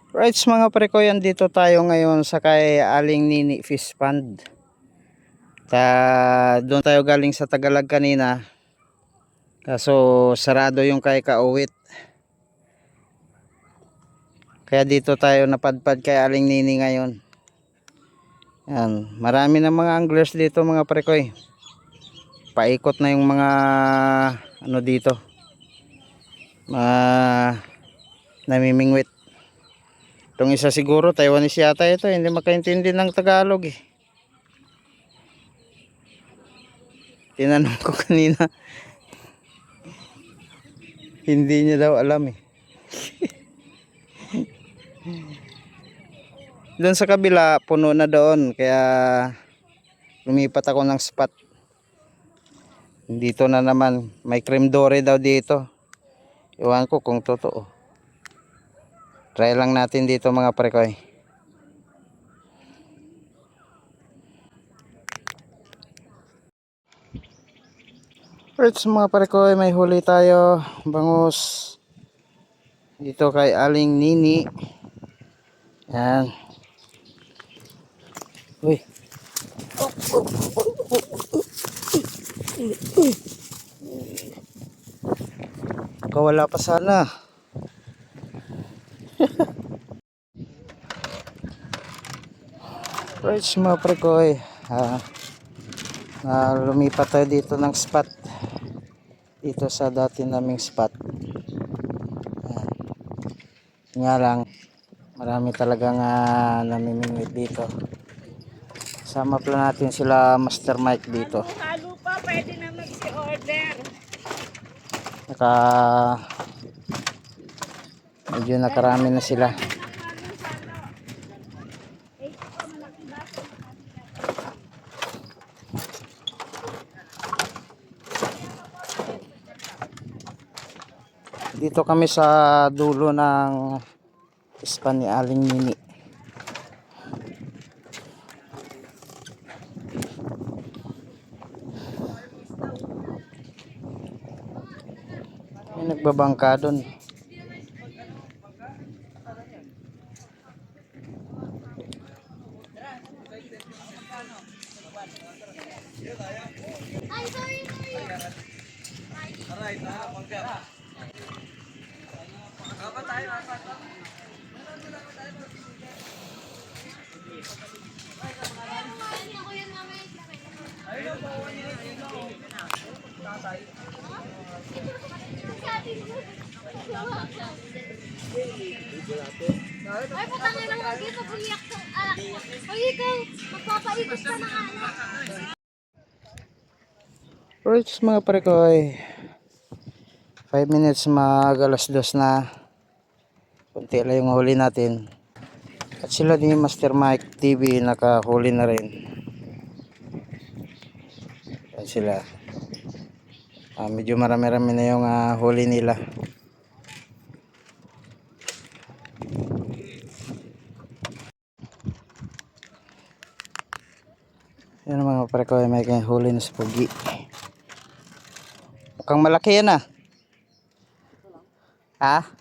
Right mga prekoy, andito tayo ngayon sa kay Aling Nini Fish Pond. Doon tayo galing sa Tagalog kanina. Kaso sarado yung kay Kauwit. Kaya dito tayo napadpad kay Aling Nini ngayon. Yan, marami na mga anglers dito mga prekoy. Paikot na yung mga ano dito. Namimingwit. Itong isa siguro Taiwanese yata ito, hindi makaintindi ng Tagalog eh. Tinanong ko kanina, hindi niya daw alam eh. Doon sa kabila puno na doon, kaya lumipat ako ng spot. Dito na naman may cream dore daw dito. Iwan ko kung totoo. Try lang natin dito mga prekoy. Alright mga prekoy, may huli tayo, bangus dito kay Aling Nini. Yan. Uy. Kawala pa sana. Right mga prekoy, lumipat tayo dito ng spot, dito sa dati naming spot. Nga lang marami talagang namimingwit dito. Sama pala natin sila Master Mike dito. Halo pa, pwede na mag-order. Medyo nakarami na sila. Dito kami sa dulo ng span ni Aling Nini. May nagbabangka doon. Ay, putangin lang lagi ito, bumiyak ng alak mo. Ay, ikaw, magpapaikot ka ng alak. Alright mga prekoy, 5 minutes mag alas 2 na. Kunti lang yung huli natin. At sila ni Master Mike TV nakahuli na rin. Yan sila. Medyo marami-rami na yung huli nila. Yan mga prekoy, may huli na sa pugi. Mukhang malaki yan ah. Ha?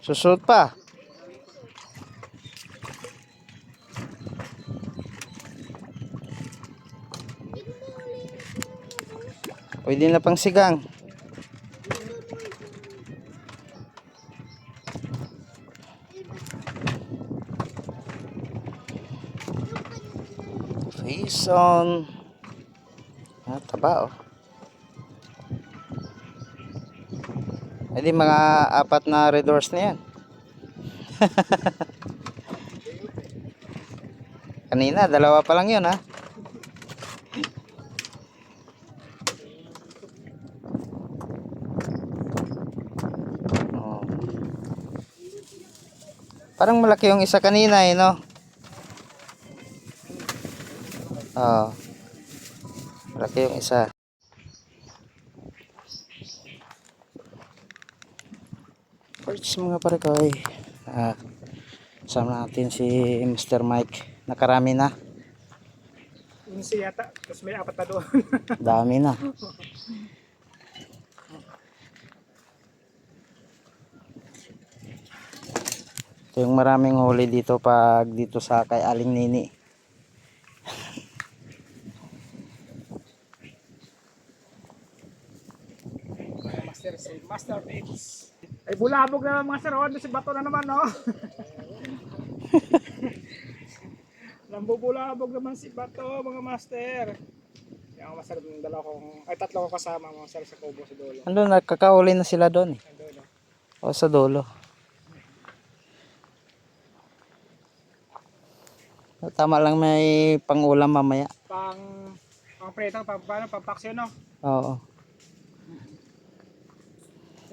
Susot pa. Pwede na pang sigang. Face on. Taba oh. Hindi, mga 4 na red doors na yan. Kanina 2 pa lang yun ha. Parang malaki yung isa kanina eh, no? Malaki yung isa. Alright mga parekoy. Sama natin si Mr. Mike. Nakarami na. Unsi yata, tapos may apat na doon. Dami na. Ito yung maraming huli dito pag dito sa kay Aling Nini. Master, si Master X. Ay bulabog na mga sir, si Bato na naman, no? Nambubulabog naman si Bato, mga master. Yung master, tatlo ko kasama mga sir sa Kubo sa dulo. Ano, nakakahuli na sila doon eh. Nandun, no? O sa dulo. Tama lang may pangulam mamaya. Pang preto, pang paksyo, no? Oo.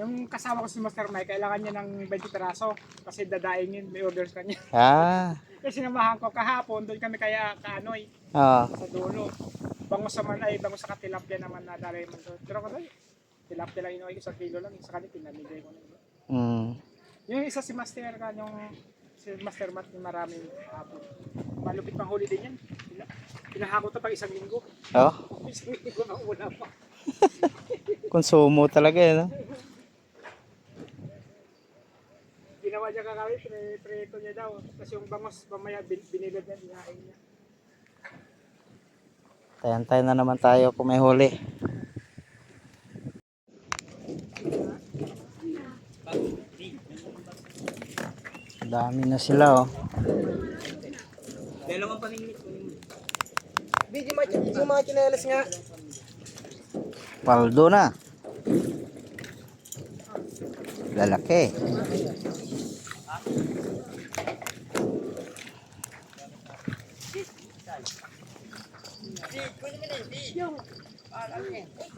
Yung kasama ko si Master Mike, kailangan niya ng 20 peraso kasi dadaingin, may orders kanya. Ah. Kasi sinamahan ko kahapon, doon kami kaya kaanoy Oo. sa dulo. Bangus sa tilapia naman na dalay man doon. Pero kasi tilapia lang inuwi ko sa kilo lang, sa kanila pinamigay ko na. Yung isa si Master si Master Matt yung maraming hapon. Malupit pang huli din yan. Pinahako to pag isang linggo. Oh. Isang linggo na wala pa. Konsumo talaga eh, no? Ginawa niya kakawin, preto niya daw. Tapos yung bangos, mamaya binilad niya, dinain niya. Tayan-tayan na naman tayo kung may huli. Dami na sila oh. Dalawang paningit. Video mga chinelas nga. Paldo na. Lalaki.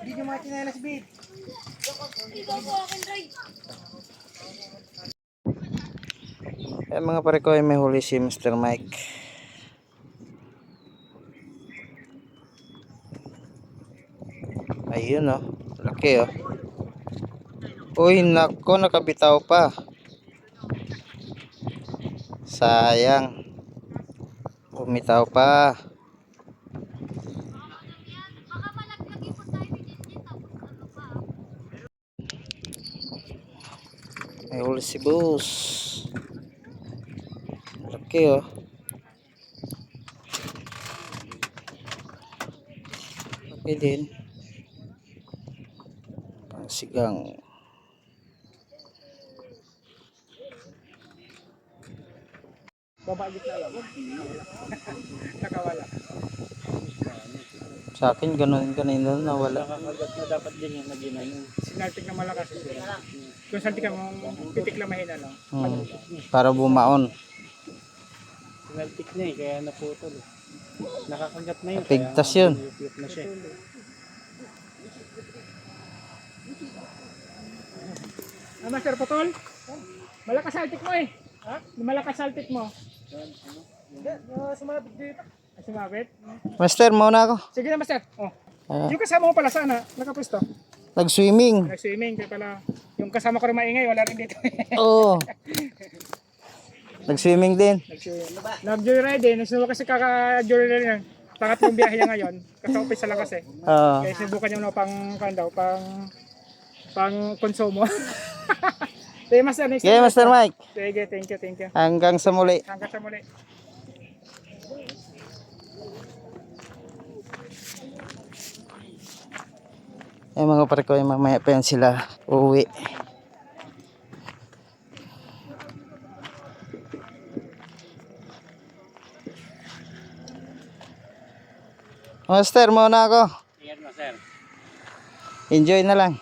Video mga chinelas, babe. Ikaw po akin, Roy. Eh mga pare ko, may huli si Mr. Mike. Ayun oh. Laki oh. Uy, nako, nakabitaw pa. Sayang. Bumitaw pa. Baka malaglag yung tayo ni Jinjin tapos ano pa. May huli si boss. Laki oh. Laki din. Pangsigang. Babagit na lang. Nakawala. Sa akin ganun kanina nawala. Nakakagat na dapat din yung naginan. Sinaltik na malakas. Kung saltik ka mo, pitik lang mahina lang. Para bumaon. Sinaltik na eh, kaya naputol. Nakakagat na yun. Pigtas yun. Piyot na siya. Master Putol? Malakas saltik mo eh. Ha? Malakas saltik mo. Sumabit dito. Sumabit? Master, mauna ako. Sige na, Master. Oh. Ah, Yung kasama mo pala sana, nakapwesto. nag-swimming. Nag-swimming, kaya pala. Yung kasama ko rin maingay, wala rin dito. Oo. Nag-swimming din. Nag-joyride din. Nagsubo kasi kaka-joyride yan. Pangatlong biyahe niya ngayon. Kaka-umpisa lang kasi. Oo. Kaya sinubukan niya pang konsumo. Sige, Master. Next Okay, time, Master Mike. Sige, thank you. Hanggang sa muli. Hanggang sa muli. Eh mga pare ko, mamaya pa yan sila uuwi. Master, mauna ako. Ingat, Master. Enjoy na lang.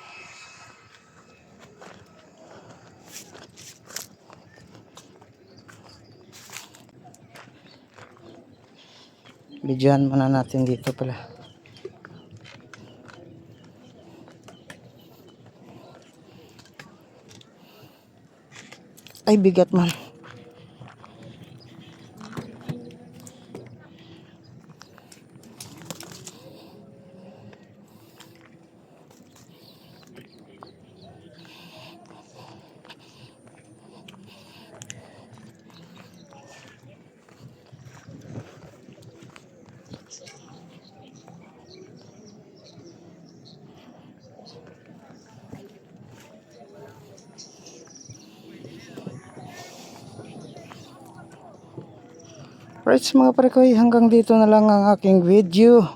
Bidyan muna natin dito pala. Ay, bigat man. Alright mga pare ko, hanggang dito na lang ang aking video.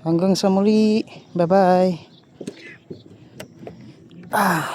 Hanggang sa muli. Bye bye.